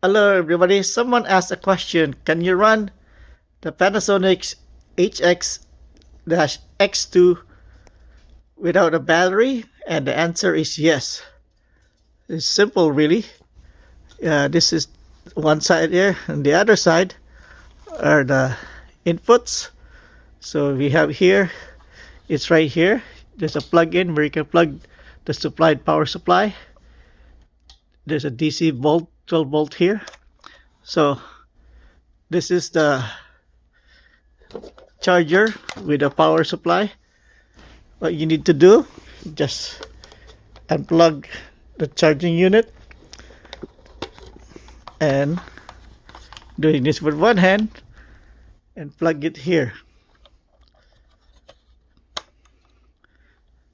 Hello everybody. Someone asked a question. Can you run the Panasonic HX-X2 without a battery? And the answer is yes. It's simple really. This is one side here, and the other side are the inputs. So we have here, it's right here. There's a plug-in where you can plug the supplied power supply. There's a DC volt, 12 volt here. So this is the charger with a power supply. What you need to do, just unplug the charging unit, and doing this with one hand and plug it here.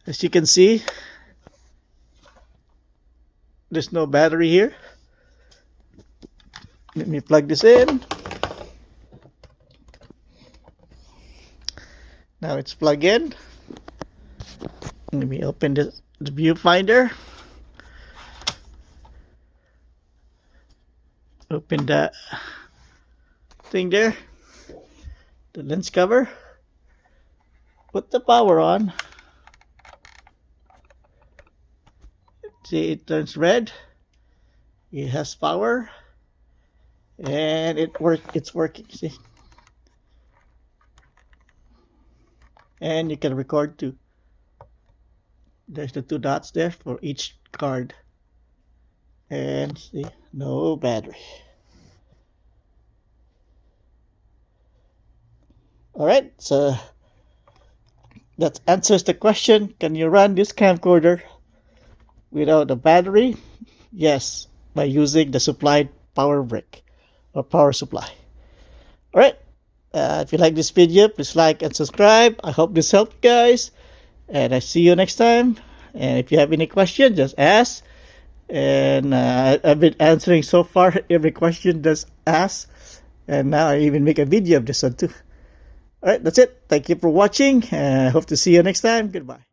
As you can see, there's no battery here. Let me plug this in. Now it's plugged in. Let me open the viewfinder. Open that thing there, the lens cover. Put the power on. See, it turns red. It has power, and it's working. See, and you can record too. There's the two dots there for each card, and see, no battery. All right, so that answers the question. Can you run this camcorder without a battery? Yes, by using the supplied power brick or power supply. All right, if you like this video, please like and subscribe. I hope this helped, guys, and I see you next time. And if you have any questions, just ask. And I've been answering so far every question that's asked, and now I even make a video of this one too. All right, that's it. Thank you for watching, and I hope to see you next time. Goodbye.